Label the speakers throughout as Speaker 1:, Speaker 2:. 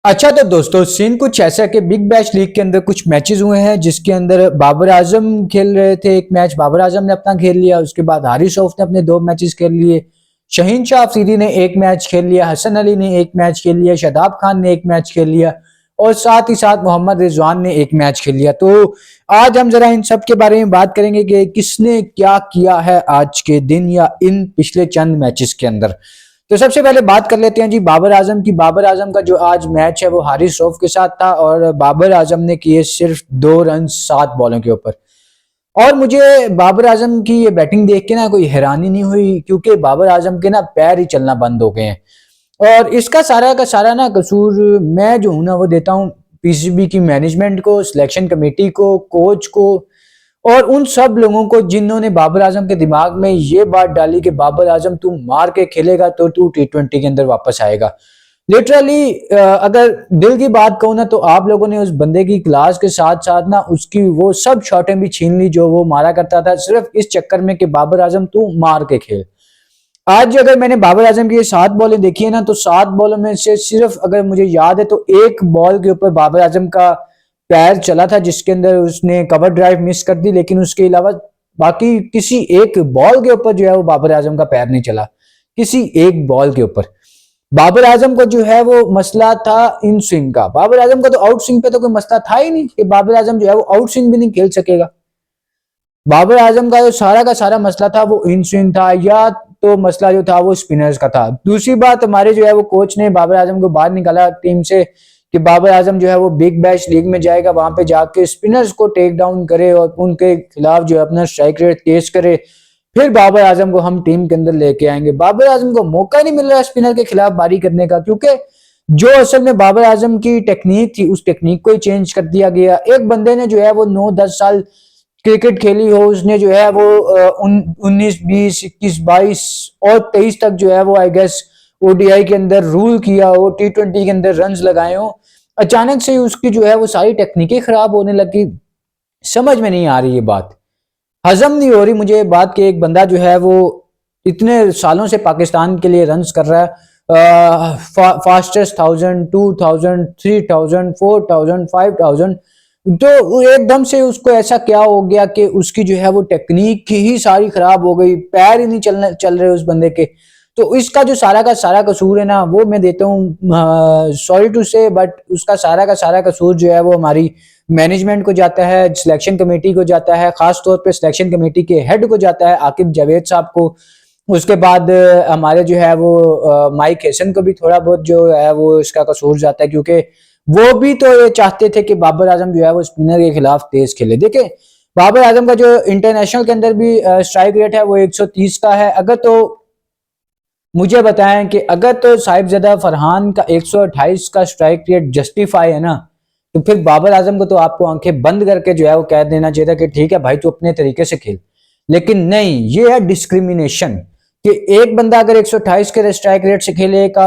Speaker 1: अच्छा तो दोस्तों सीन कुछ ऐसा है कि बिग बैश लीग के अंदर कुछ मैचेस हुए हैं जिसके अंदर बाबर आजम खेल रहे थे। एक मैच बाबर आजम ने अपना खेल लिया, उसके बाद हारिस रऊफ ने अपने 2 मैचेस खेल लिए, शहीन शाह अफरीदी ने एक मैच खेल लिया, हसन अली ने एक मैच खेल लिया, शादाब खान ने एक मैच खेल लिया और साथ ही साथ मोहम्मद रिजवान ने एक मैच खेल लिया। तो आज हम जरा इन सब के बारे में बात करेंगे कि किसने क्या किया है आज के दिन या इन पिछले चंद मैचेस के अंदर। तो सबसे पहले बात कर लेते हैं जी बाबर आजम की। बाबर आजम का जो आज मैच है वो हारिस रऊफ के साथ था और बाबर आजम ने किए सिर्फ 2 रन 7 बॉलों के ऊपर। और मुझे बाबर आजम की ये बैटिंग देख के ना कोई हैरानी नहीं हुई, क्योंकि बाबर आजम के ना पैर ही चलना बंद हो गए हैं। और इसका सारा का सारा ना कसूर मैं जो हूं ना वो देता हूं पीसीबी की मैनेजमेंट को, सिलेक्शन कमेटी को, कोच को और उन सब लोगों को जिन्होंने बाबर आजम के दिमाग में ये बात डाली कि बाबर आजम तू मार के खेलेगा तो तू T20 के अंदर वापस आएगा। लिटरली अगर दिल की बात कहूँ ना तो आप लोगों ने उस बंदे की क्लास के साथ साथ ना उसकी वो सब शॉटें भी छीन ली जो वो मारा करता था, सिर्फ इस चक्कर में कि बाबर आजम तू मार के खेल। आज अगर मैंने बाबर आजम की ये 7 बॉलें देखी है ना तो 7 बॉलों में से सिर्फ अगर मुझे याद है तो एक बॉल के ऊपर बाबर आजम का पैर चला था जिसके अंदर उसने कवर ड्राइव मिस कर दी, लेकिन उसके अलावा बाकी किसी एक बॉल के ऊपर जो है वो बाबर आजम का पैर नहीं चला, किसी एक बॉल के ऊपर। बाबर आजम को जो है वो मसला था इन स्विंग का। बाबर आजम का तो आउट स्विंग पे तो कोई मसला था ही नहीं कि बाबर आजम जो है वो आउट स्विंग भी नहीं खेल सकेगा। बाबर आजम का जो सारा मसला था वो इन स्विंग था, या तो मसला जो था वो स्पिनर्स का था। दूसरी बात हमारे जो है वो कोच ने बाबर आजम को बाहर निकाला टीम से कि बाबर आजम जो है वो बिग बैश लीग में जाएगा, वहां पे जाके स्पिनर्स को टेक डाउन करे और उनके खिलाफ जो है अपना स्ट्राइक रेट तेज करे, फिर बाबर आजम को हम टीम के अंदर लेके आएंगे। बाबर आजम को मौका नहीं मिल रहा स्पिनर के खिलाफ बारी करने का, क्योंकि जो असल में बाबर आजम की टेक्निक थी उस टेक्निक को ही चेंज कर दिया गया। एक बंदे ने जो है वो 9-10 साल क्रिकेट खेली हो, उसने जो है वो 19, 20, 21, 22 और 23 तक जो है वो आई गेस ओडीआई के अंदर रूल किया हो, T20 के अंदर रन्स लगाए हो, अचानक से उसकी जो है वो सारी टेक्निकें खराब होने लगी। समझ में नहीं आ रही ये बात, हजम नहीं हो रही मुझे ये बात कि एक बंदा जो है वो इतने सालों से पाकिस्तान के लिए रन्स कर रहा है, फास्टेस्ट 1000, 2000, 3000, 4000, 5000, तो एकदम से उसको ऐसा क्या हो गया कि उसकी जो है वो टेक्निक ही सारी खराब हो गई, पैर ही नहीं चल रहे उस बंदे के। तो इसका जो सारा का सारा कसूर है ना वो मैं देता हूँ, सॉरी टू से, बट उसका सारा का सारा कसूर जो है वो हमारी मैनेजमेंट को जाता है, सिलेक्शन कमेटी को जाता है, खास तौर पे सिलेक्शन कमेटी के हेड को जाता है आकिब जावेद साहब को। उसके बाद हमारे जो है वो माइक हैसन को भी थोड़ा बहुत जो है वो इसका कसूर जाता है, क्योंकि वो भी तो ये चाहते थे कि बाबर आजम जो है वो स्पिनर के खिलाफ तेज खेले। देखे बाबर आजम का जो इंटरनेशनल के अंदर भी स्ट्राइक रेट है वो 130 का है। अगर तो मुझे बताएं कि अगर तो साहिबजादा फरहान का 128 का स्ट्राइक रेट जस्टिफाई है ना, तो फिर बाबर आजम को तो आपको आंखें बंद करके जो है वो कह देना चाहिए था कि ठीक है भाई तू अपने तरीके से खेल। लेकिन नहीं, ये है डिस्क्रिमिनेशन कि एक बंदा अगर 128 के स्ट्राइक रेट से खेले, एक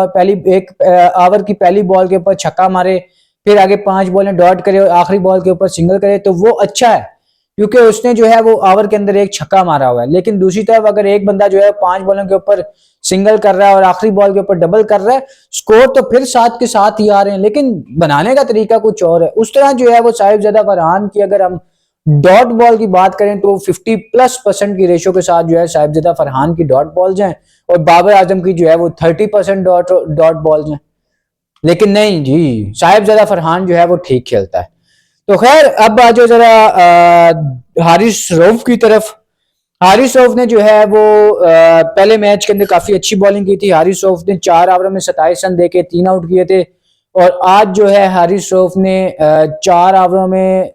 Speaker 1: ओवर की पहली बॉल के ऊपर छक्का मारे, फिर आगे 5 बॉलें डॉट करे और आखिरी बॉल के ऊपर सिंगल करे, तो वो अच्छा है क्योंकि उसने जो है वो ओवर के अंदर एक छक्का मारा हुआ है। लेकिन दूसरी तरफ अगर एक बंदा जो है 5 बॉलों के ऊपर सिंगल कर रहा है और आखिरी बॉल के ऊपर डबल कर रहा है, स्कोर तो फिर साथ के साथ ही आ रहे हैं, लेकिन बनाने का तरीका कुछ और है। उस तरह जो है वो साहिबजादा फरहान की अगर हम डॉट बॉल की बात करें तो 50+% की रेशो के साथ जो है साहिबजादा फरहान की डॉट बॉल्स हैं और बाबर आजम की जो है वो 30% डॉट बॉल्स हैं। लेकिन नहीं जी, साहिबजादा फरहान जो है वो ठीक खेलता है। तो खैर अब आ जाओ जरा हारिस रऊफ की तरफ। हारिस रऊफ ने जो है वो पहले मैच के अंदर काफी अच्छी बॉलिंग की थी। हारिस रऊफ ने 4 ओवरों में 27 रन देके 3 आउट किए थे और आज जो है हारिस रऊफ ने 4 ओवरों में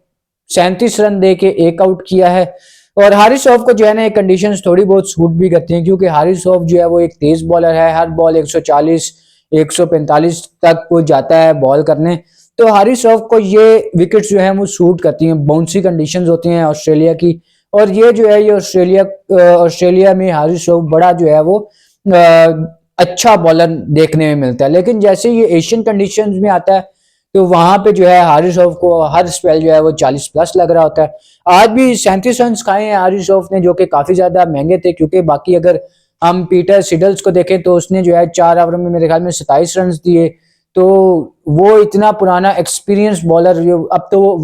Speaker 1: 37 रन देके 1 आउट किया है। और हारिस रऊफ को जो है ना कंडीशंस थोड़ी बहुत सूट भी करती हैं, क्योंकि हारिस रऊफ जो है वो एक तेज बॉलर है, हर बॉल 140 145 तक वो जाता है बॉल करने। तो हारिस रऊफ को ये विकेट्स जो है वो सूट करती हैं, बाउंसी कंडीशंस होती हैं ऑस्ट्रेलिया की, और ये जो है ये ऑस्ट्रेलिया में हारिस रऊफ बड़ा जो है वो अच्छा बॉलर देखने में मिलता है। लेकिन जैसे ये एशियन कंडीशंस में आता है तो वहां पे जो है हारिस रऊफ को हर स्पेल जो है वो 40+ लग रहा होता है। आज भी 37 रन खाए हैं हारिस रऊफ ने, जो कि काफी ज्यादा महंगे थे, क्योंकि बाकी अगर हम पीटर सिडल्स को देखें तो उसने जो है 4 ओवर में मेरे ख्याल में 27 रन दिए। तो वो इतना पुराना एक्सपीरियंस बॉलर, अब तो वो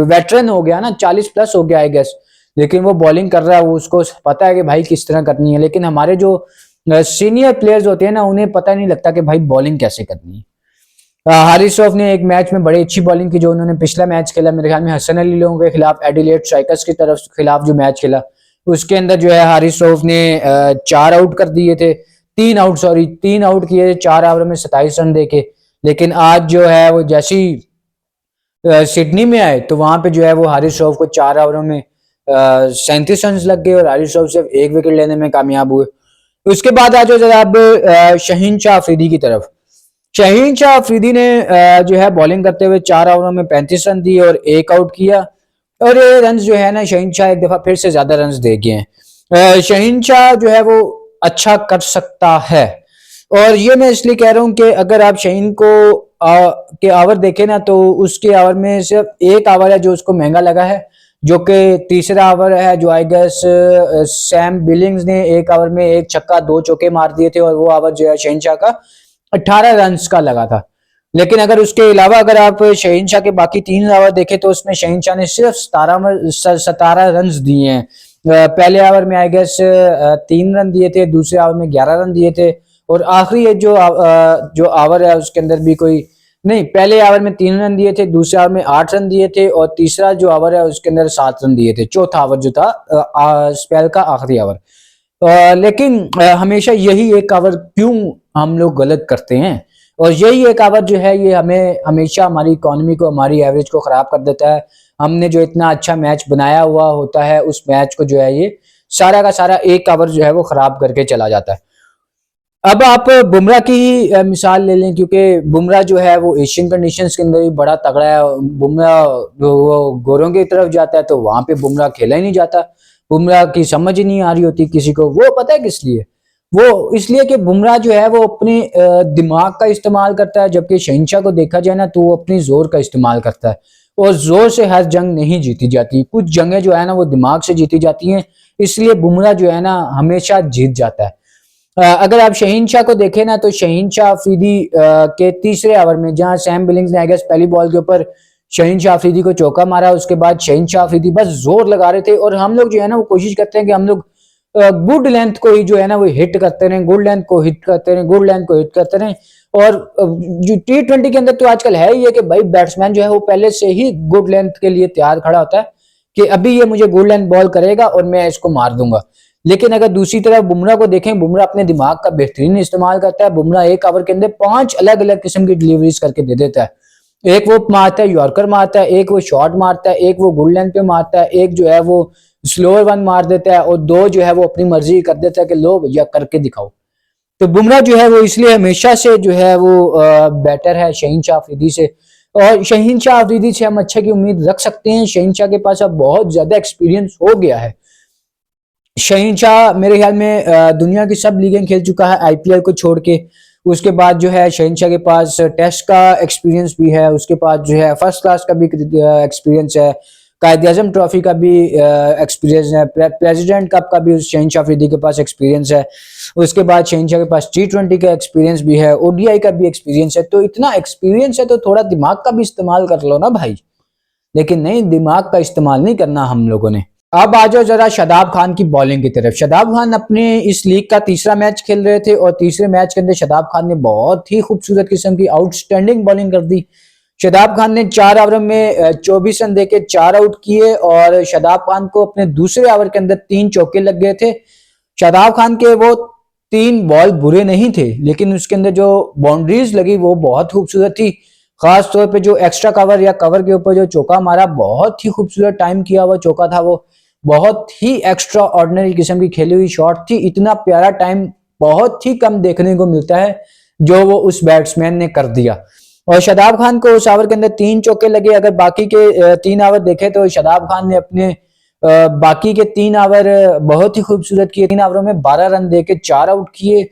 Speaker 1: वेटरन हो गया ना, 40+ हो गया आई गेस, लेकिन वो बॉलिंग कर रहा है, वो उसको पता है कि भाई किस तरह करनी है। लेकिन हमारे जो सीनियर प्लेयर्स होते हैं ना, उन्हें पता नहीं लगता कि भाई बॉलिंग कैसे करनी है। हारिस रऊफ ने एक मैच में बड़ी अच्छी बॉलिंग की, जो उन्होंने पिछला मैच खेला मेरे ख्याल में हसन अली लोगों के खिलाफ, एडिलेड स्ट्राइकर्स की तरफ खिलाफ जो मैच खेला, उसके अंदर जो है हारिस रऊफ ने 4 आउट कर दिए थे, 3 आउट किए थे 4 ओवर में 27 रन देके। लेकिन आज जो है वो जैसी सिडनी में आए तो वहां पे जो है वो हारिस रऊफ को 4 ओवरों में 37 रन लग गए और हारिस रऊफ सिर्फ 1 विकेट लेने में कामयाब हुए। उसके बाद आ जाओ जरा अब शहीन शाह अफरीदी की तरफ। शहीन शाह अफरीदी ने जो है बॉलिंग करते हुए 4 ओवरों में 35 रन दिए और 1 आउट किया। और ये रन जो है ना, शहीन शाह एक दफा फिर से ज्यादा रन दे गए हैं। शहीन शाह जो है वो अच्छा कर सकता है, और ये मैं इसलिए कह रहा हूं कि अगर आप शहीन को के आवर देखें ना, तो उसके आवर में सिर्फ एक आवर है जो उसको महंगा लगा है, जो कि तीसरा ओवर है, जो आई गेस सैम बिलिंग्स ने 1 ओवर में 1 छक्का 2 चौके मार दिए थे, और वो ओवर जो है शहीन शाह का 18 रन का लगा था। लेकिन अगर उसके अलावा अगर आप शहीन शाह के बाकी 3 ओवर देखें तो उसमें शहीन शाह ने सिर्फ 17 रन दिए हैं। पहले ओवर में आई गेस 3 रन दिए थे, दूसरे ओवर में 11 रन दिए थे, और आखिरी जो ओवर है उसके अंदर भी कोई नहीं, पहले ओवर में 3 रन दिए थे, दूसरे ओवर में 8 रन दिए थे, और तीसरा जो ओवर है उसके अंदर 7 रन दिए थे, चौथा ओवर जो था स्पेल का आखिरी ओवर। लेकिन हमेशा यही एक ओवर क्यों हम लोग गलत करते हैं, और यही एक ओवर जो है ये हमें हमेशा हमारी इकोनॉमी को, हमारी एवरेज को खराब कर देता है। हमने जो इतना अच्छा मैच बनाया हुआ होता है, उस मैच को जो है ये सारा का सारा एक ओवर जो है वो खराब करके चला जाता है। अब आप बुमराह की ही मिसाल ले लें, क्योंकि बुमराह जो है वो एशियन कंडीशंस के अंदर भी बड़ा तगड़ा है। बुमराह जो वो गोरों की तरफ जाता है तो वहां पे बुमराह खेला ही नहीं जाता, बुमराह की समझ ही नहीं आ रही होती किसी को। वो पता है किस लिए? वो इसलिए कि बुमराह जो है वो अपने दिमाग का इस्तेमाल करता है, जबकि शहनशाह को देखा जाए ना तो वो अपनी जोर का इस्तेमाल करता है, और जोर से हर जंग नहीं जीती जाती, कुछ जंगें जो है ना वो दिमाग से जीती जाती हैं, इसलिए बुमराह जो है ना हमेशा जीत जाता है। अगर आप शहीन शाह को देखें ना, तो शहीन शाह अफरीदी के तीसरे ओवर में, जहां सैम बिलिंग्स ने आई गेस पहली बॉल के ऊपर शहीन शाह अफरीदी को चौका मारा, उसके बाद शहीन शाह अफरीदी बस जोर लगा रहे थे, और हम लोग जो है ना वो कोशिश करते हैं कि हम लोग गुड लेंथ को ही जो है ना वो हिट करते रहे, गुड लेंथ को हिट करते रहे, गुड लेंथ को हिट करते रहे। और जो T20 के अंदर तो आजकल है ही है कि भाई बैट्समैन जो है वो पहले से ही गुड लेंथ के लिए तैयार खड़ा होता है कि अभी ये मुझे गुड लेंथ बॉल करेगा और मैं इसको मार दूंगा। लेकिन अगर दूसरी तरफ बुमराह को देखें, बुमराह अपने दिमाग का बेहतरीन इस्तेमाल करता है। बुमराह 1 ओवर के अंदर 5 अलग अलग किस्म की डिलीवरीज करके दे देता है। एक वो मारता है, यॉर्कर मारता है, एक वो शॉर्ट मारता है, एक वो गुड लेंथ पे मारता है, एक जो है वो स्लोअर वन मार देता है, और 2 जो है वो अपनी मर्जी कर देता है कि लो भैया करके दिखाओ। तो बुमराह जो है वो इसलिए हमेशा से जो है वो बेटर है शहीन शाह अफरीदी से, और शहीन शाह अफरीदी से हम अच्छे की उम्मीद रख सकते हैं। शहीन शाह के पास अब बहुत ज्यादा एक्सपीरियंस हो गया है। शहीन शाह मेरे ख्याल में दुनिया की सब लीगें खेल चुका है IPL को छोड़ के। उसके बाद जो है शहीन शाह के पास टेस्ट का एक्सपीरियंस भी है, उसके पास जो है फर्स्ट क्लास का भी एक्सपीरियंस है, कायद आजम ट्रॉफी का भी एक्सपीरियंस है, प्रेसिडेंट कप का भी शहीन शाह अफरीदी के पास एक्सपीरियंस है। उसके बाद शहीन शाह के पास T20 का एक्सपीरियंस भी है, ODI का भी एक्सपीरियंस है। तो इतना एक्सपीरियंस है तो थोड़ा दिमाग का भी इस्तेमाल कर लो ना भाई, लेकिन नहीं, दिमाग का इस्तेमाल नहीं करना हम लोगों ने। अब आ जाओ जरा शादाब खान की बॉलिंग की तरफ। शादाब खान अपने इस लीग का तीसरा मैच खेल रहे थे, और तीसरे मैच के अंदर शादाब खान ने बहुत ही खूबसूरत किस्म की आउटस्टैंडिंग बॉलिंग कर दी। शादाब खान ने 4 ओवर में 24 रन देके 4 आउट किए, और शादाब खान को अपने दूसरे ओवर के अंदर 3 चौके लग गए थे। शादाब खान के वो 3 बॉल बुरे नहीं थे, लेकिन उसके अंदर जो बाउंड्रीज लगी वो बहुत खूबसूरत थी। खास तौर पे जो एक्स्ट्रा कवर या कवर के ऊपर जो चौका मारा, बहुत ही खूबसूरत टाइम किया हुआ चौका था वो, बहुत ही एक्स्ट्रा ऑर्डिनरी किस्म की खेली हुई शॉट थी। इतना प्यारा टाइम बहुत ही कम देखने को मिलता है जो वो उस बैट्समैन ने कर दिया। और शादाब खान को उस ओवर के अंदर 3 चौके लगे। अगर बाकी के 3 ओवर देखे तो शादाब खान ने अपने बाकी के 3 ओवर बहुत ही खूबसूरत किए। 3 ओवरों में 12 रन देके 4 आउट किए।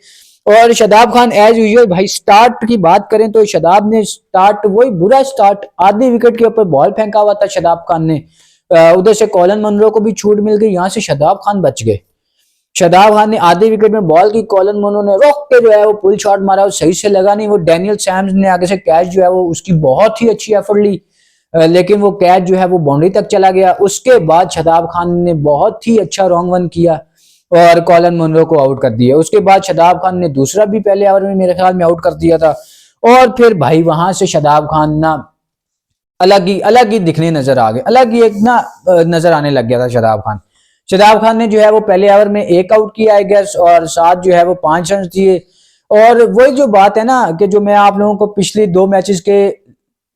Speaker 1: और शादाब खान एज यूजुअल भाई, स्टार्ट की बात करें तो शादाब ने स्टार्ट वही बुरा स्टार्ट, आधी विकेट के ऊपर बॉल फेंका हुआ था शादाब खान ने, उधर से कॉलन मनरो को भी छूट मिल गई, यहां से शादाब खान बच गए। शादाब खान ने आधे विकेट में बॉल की, कॉलन मुनरो ने रोक के जो है वो पुल शॉट मारा, वो सही से लगा नहीं, वो डैनियल सैम्स ने आगे से कैच जो है वो उसकी बहुत ही अच्छी एफर्ट ली, लेकिन वो कैच जो है वो बाउंड्री तक चला गया। उसके बाद शादाब खान ने बहुत ही अच्छा रॉन्ग वन किया और कॉलन मुनरो को आउट कर दिया। उसके बाद शादाब खान ने दूसरा भी पहले ओवर में मेरे ख्याल में आउट कर दिया था, और फिर भाई वहां से शादाब खान ना अलग ही दिखने नजर आ गए, अलग ही एक ना नजर आने लग गया था शादाब खान। शादाब खान ने जो है वो पहले ओवर में एक आउट किया आई गेस, और साथ जो है वो 5 रन दिए। और वही जो बात है ना कि जो मैं आप लोगों को पिछले 2 मैचेस के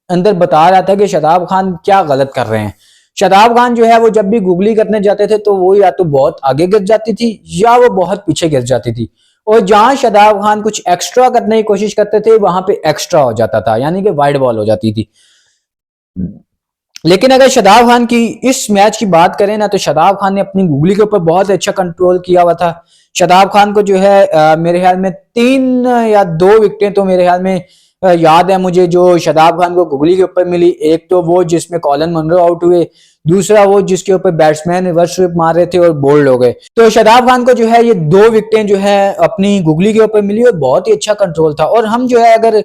Speaker 1: अंदर बता रहा था कि शादाब खान क्या गलत कर रहे हैं। शादाब खान जो है वो जब भी गूगली करने जाते थे तो वो या तो बहुत आगे गिर जाती थी या वो बहुत पीछे गिर जाती थी, और जहां शादाब खान कुछ एक्स्ट्रा करने की कोशिश करते थे वहां पे एक्स्ट्रा हो जाता था, यानी कि वाइड बॉल हो जाती थी। लेकिन अगर शादाब खान की इस मैच की बात करें ना, तो शादाब खान ने अपनी गूगली के ऊपर बहुत अच्छा कंट्रोल किया हुआ था। शादाब खान को जो है मेरे ख्याल में 3 या 2 विकेटें तो मेरे ख्याल में याद है मुझे जो शादाब खान को गूगली के ऊपर मिली। एक तो वो जिसमें कॉलन मुनरो आउट हुए, दूसरा वो जिसके ऊपर बैट्समैन रिवर्स स्वीप मार रहे थे और बोल्ड हो गए। तो शादाब खान को जो है ये 2 विकेटें जो है अपनी गूगली के ऊपर मिली और बहुत ही अच्छा कंट्रोल था। और हम जो है अगर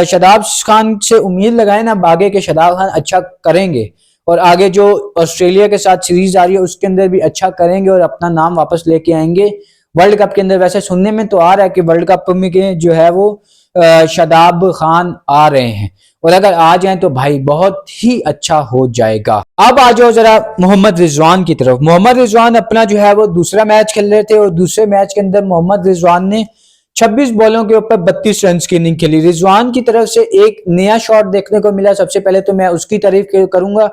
Speaker 1: शादाब खान से उम्मीद लगाए ना आगे के शादाब खान अच्छा करेंगे, और आगे जो ऑस्ट्रेलिया के साथ सीरीज आ रही है उसके अंदर भी अच्छा करेंगे और अपना नाम वापस लेके आएंगे वर्ल्ड कप के अंदर। वैसे सुनने में तो आ रहा है कि वर्ल्ड कप में के जो है वो शादाब खान आ रहे हैं, और अगर आ जाए तो भाई बहुत ही अच्छा हो जाएगा। अब आ जाओ जरा मोहम्मद रिजवान की तरफ। मोहम्मद रिजवान अपना जो है वो दूसरा मैच खेल रहे थे, और दूसरे मैच के अंदर मोहम्मद रिजवान ने 26 बॉलों के ऊपर 32 रन की इनिंग खेली। रिजवान की तरफ से एक नया शॉट देखने को मिला, सबसे पहले तो मैं उसकी तारीफ करूंगा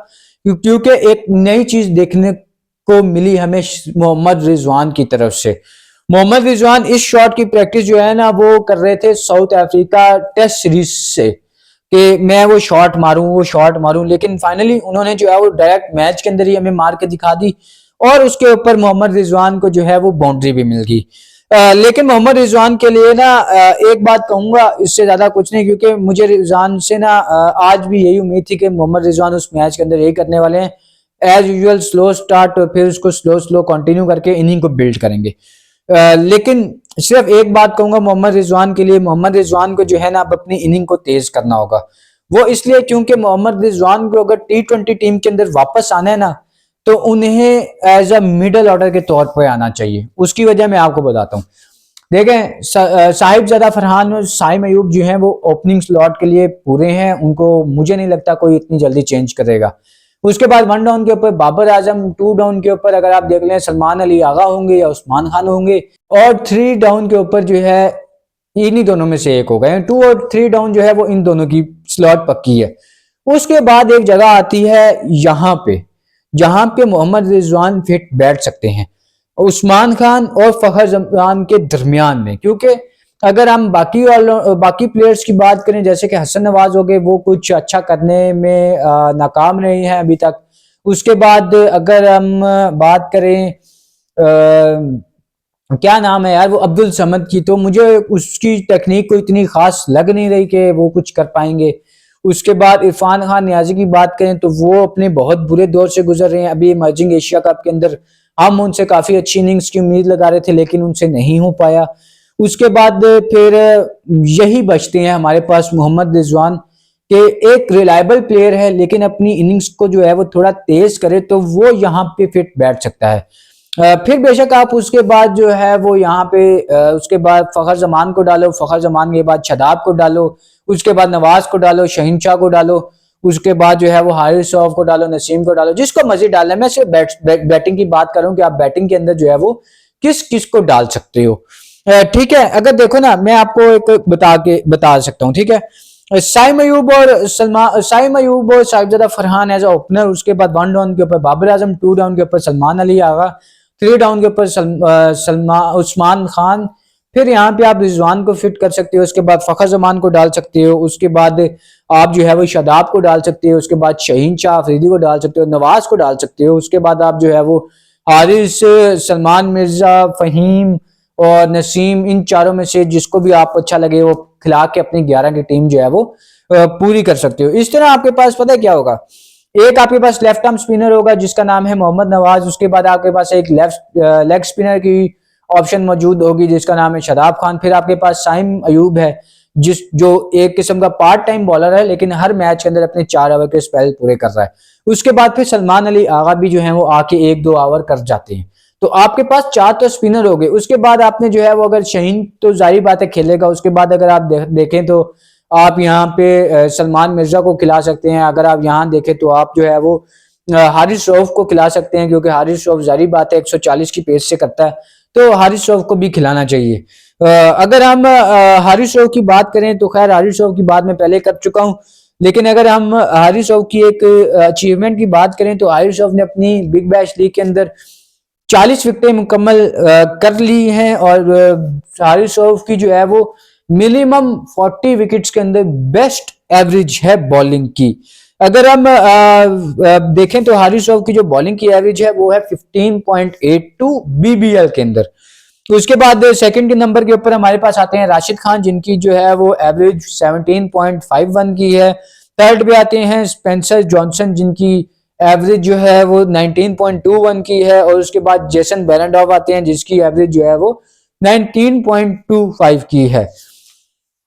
Speaker 1: क्योंकि एक नई चीज देखने को मिली हमें मोहम्मद रिजवान की तरफ से। मोहम्मद रिजवान इस शॉट की प्रैक्टिस जो है ना वो कर रहे थे साउथ अफ्रीका टेस्ट सीरीज से, कि मैं वो शॉट मारूं, लेकिन फाइनली उन्होंने जो है वो डायरेक्ट मैच के अंदर ही हमें मार के दिखा दी, और उसके ऊपर मोहम्मद रिजवान को जो है वो बाउंड्री भी मिल गई। लेकिन मोहम्मद रिजवान के लिए ना एक बात कहूंगा, इससे ज्यादा कुछ नहीं, क्योंकि मुझे रिजवान से ना आज भी यही उम्मीद थी कि मोहम्मद रिजवान उस मैच के अंदर यही करने वाले हैं, एज यूजुअल स्लो स्टार्ट और फिर उसको स्लो स्लो कंटिन्यू करके इनिंग को बिल्ड करेंगे। लेकिन सिर्फ एक बात कहूंगा मोहम्मद रिजवान के लिए, मोहम्मद रिजवान को जो है ना अब अपनी इनिंग को तेज करना होगा। वो इसलिए क्योंकि मोहम्मद रिजवान को अगर T20 टीम के अंदर वापस आना है ना, तो उन्हें एज अ मिडल ऑर्डर के तौर पर आना चाहिए। उसकी वजह मैं आपको बताता हूँ। देखें, साहिबजादा फरहान और साइम अयूब जो हैं वो ओपनिंग स्लॉट के लिए पूरे हैं, उनको मुझे नहीं लगता कोई इतनी जल्दी चेंज करेगा। उसके बाद 1 डाउन के ऊपर बाबर आजम, 2 डाउन के ऊपर अगर आप देख लें सलमान अली आगा होंगे या उस्मान खान होंगे, और 3 डाउन के ऊपर जो है इन्हीं दोनों में से एक हो गए। 2 और 3 डाउन जो है वो इन दोनों की स्लॉट पक्की है। उसके बाद एक जगह आती है यहाँ पे जहां पे मोहम्मद रिजवान फिट बैठ सकते हैं उस्मान खान और फखर जमान के दरमियान में, क्योंकि अगर हम बाकी प्लेयर्स की बात करें जैसे कि हसन नवाज हो गए, वो कुछ अच्छा करने में नाकाम रहे हैं अभी तक। उसके बाद अगर हम बात करें क्या नाम है यार वो अब्दुल समद की, तो मुझे उसकी टेक्निक को इतनी खास लग नहीं रही कि वो कुछ कर पाएंगे। उसके बाद इरफान खान नियाजी की बात करें तो वो अपने बहुत बुरे दौर से गुजर रहे हैं। अभी इमर्जिंग एशिया कप के अंदर हम उनसे काफी अच्छी इनिंग्स की उम्मीद लगा रहे थे, लेकिन उनसे नहीं हो पाया। उसके बाद फिर यही बचते हैं हमारे पास मोहम्मद रिजवान के, एक रिलायबल प्लेयर है लेकिन अपनी इनिंग्स को जो है वो थोड़ा तेज करे तो वो यहाँ पे फिट बैठ सकता है। फिर बेशक आप उसके बाद जो है वो यहाँ पे उसके बाद फखर जमान को डालो, फखर जमान के बाद शादाब को डालो, उसके बाद नवाज को डालो, शहीनशाह को डालो, उसके बाद जो है वो हारिस रऊफ को डालो, नसीम को डालो, जिसको मर्जी डालना है। मैं सिर्फ बैटिंग की बात कर रहा हूँ कि आप बैटिंग के अंदर जो है वो किस किस को डाल सकते हो। ठीक है, अगर देखो ना मैं आपको एक बता सकता हूँ। ठीक है, साइम अयूब और साहिबजादा फरहान एज ओपनर, उसके बाद 1 डाउन के ऊपर बाबर आजम, 2 डाउन के ऊपर सलमान अली आगा, 3 डाउन के ऊपर उस्मान खान। फिर यहाँ पे आप रिजवान को फिट कर सकते हो, उसके बाद फखर जमान को डाल सकते हो, उसके बाद आप जो है वो शादाब को डाल सकते हो, उसके बाद शहीन शाह अफरीदी को डाल सकते हो, नवाज को डाल सकते हो, उसके बाद आप जो है वो हारिस, सलमान मिर्जा, फहीम और नसीम, इन चारों में से जिसको भी आप अच्छा लगे वो खिला के अपनी 11 की टीम जो है वो पूरी कर सकते हो। इस तरह आपके पास पता है क्या होगा, एक आपके पास लेफ्ट आर्म स्पिनर होगा जिसका नाम है मोहम्मद नवाज, उसके बाद आपके पास एक लेग स्पिनर की ऑप्शन मौजूद होगी जिसका नाम है शादाब खान। फिर आपके पास साइम अयूब है जो एक किस्म का पार्ट टाइम बॉलर है, लेकिन हर मैच के अंदर अपने 4 ओवर के स्पेल पूरे कर रहा है। उसके बाद फिर सलमान अली आगा भी जो है वो आके 1-2 ओवर कर जाते हैं। तो आपके पास 4 तो स्पिनर हो गए। उसके बाद आपने जो है वो अगर शहीन तो जाहिर बात है खेलेगा। उसके बाद अगर आप देखें तो आप यहाँ पे सलमान मिर्जा को खिला सकते हैं। अगर आप यहाँ देखें तो आप जो है वो हारिस रऊफ को खिला सकते हैं, क्योंकि हारिस रऊफ जाहिर बात है 140 की पेस से करता है, तो हारिस रऊफ को भी खिलाना चाहिए। अगर हम हारिस रऊफ की बात करें तो खैर हारिस रऊफ की बात मैं पहले कर चुका हूं, लेकिन अगर हम हारिस रऊफ की एक अचीवमेंट की बात करें तो हारिस रऊफ ने अपनी बिग बैश लीग के अंदर 40 विकेटें मुकम्मल कर ली हैं, और हारिस रऊफ की जो है वो मिनिमम 40 विकेट्स के अंदर बेस्ट एवरेज है बॉलिंग की। अगर हम देखें तो हारिस रऊफ की जो बॉलिंग की एवरेज है वो है 15.82 बीबीएल के अंदर। तो उसके बाद सेकंड के नंबर के ऊपर हमारे पास आते हैं राशिद खान, जिनकी जो है वो एवरेज 17.51 की है। थर्ड पे आते हैं स्पेंसर जॉनसन, जिनकी एवरेज जो है वो 19.21 की है। और उसके बाद जेसन बेरेंडॉफ आते हैं, जिसकी एवरेज जो है वो 19.25 की है।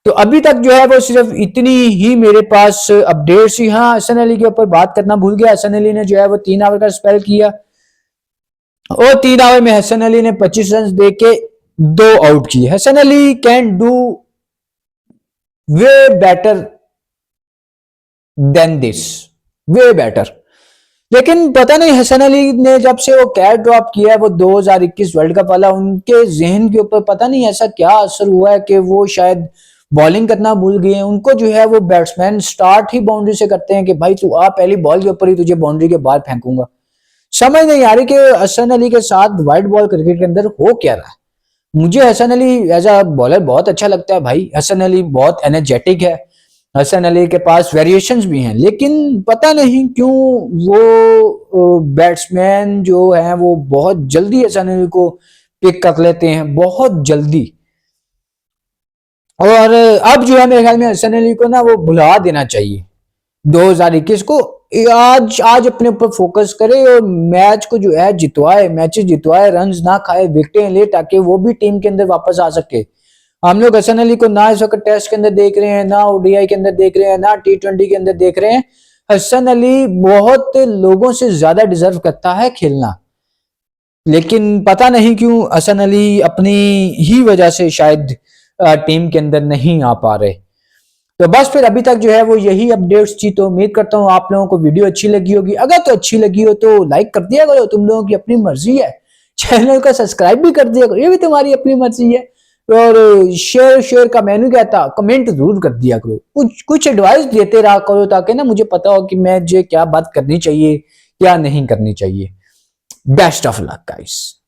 Speaker 1: तो अभी तक जो है वो सिर्फ इतनी ही मेरे पास अपडेट्स ही। हाँ, हसन अली के ऊपर बात करना भूल गया। हसन अली ने जो है वो 3 ओवर का स्पेल किया, और 3 ओवर में हसन अली ने 25 रन देके 2 आउट किए। Hasan Ali can do way better than this, way better. लेकिन पता नहीं हसन अली ने जब से वो कैच ड्रॉप किया है, वो 2021 वर्ल्ड कप वाला, उनके जहन के ऊपर पता नहीं ऐसा क्या असर हुआ है कि वो शायद बॉलिंग करना भूल गए हैं। उनको जो है वो बैट्समैन स्टार्ट ही बाउंड्री से करते हैं कि भाई तू आ पहली बॉल के ऊपर ही तुझे बाउंड्री के बाहर फेंकूंगा। समझ नहीं आ रही कि हसन अली के साथ व्हाइट बॉल क्रिकेट के अंदर हो क्या रहा है। मुझे Hasan Ali as a bowler बहुत अच्छा लगता है भाई। हसन अली बहुत एनर्जेटिक है, हसन अली के पास वेरिएशंस भी हैं, लेकिन पता नहीं क्यों वो बैट्समैन जो है वो बहुत जल्दी हसन अली को पिक कर लेते हैं, बहुत जल्दी। और अब जो है मेरे ख्याल में हसन अली को ना वो भुला देना चाहिए 2021 को। आज अपने ऊपर फोकस करे और मैच को जो है जितवाए, मैचेस जितवाए, रन्स ना खाए, विकेटें ले, ताकि वो भी टीम के अंदर वापस आ सके। हम लोग हसन अली को ना इस वक्त टेस्ट के अंदर देख रहे हैं, ना ओडीआई के अंदर देख रहे हैं, ना T20 के अंदर देख रहे हैं। हसन अली बहुत लोगों से ज्यादा डिजर्व करता है खेलना, लेकिन पता नहीं क्यों हसन अली अपनी ही वजह से शायद टीम के अंदर नहीं आ पा रहे। तो बस फिर अभी तक जो है वो यही अपडेट्स थी। तो उम्मीद करता हूँ आप लोगों को वीडियो अच्छी लगी होगी। अगर तो अच्छी लगी हो तो लाइक कर दिया करो, तुम लोगों की अपनी मर्जी है। चैनल को सब्सक्राइब भी कर दिया करो, ये भी तुम्हारी अपनी मर्जी है। और शेयर का मेनू क्या था, कमेंट जरूर कर दिया करो, कुछ एडवाइस देते रहा करो, ताकि ना मुझे पता हो कि मैं जो क्या बात करनी चाहिए क्या नहीं करनी चाहिए। Best of luck guys.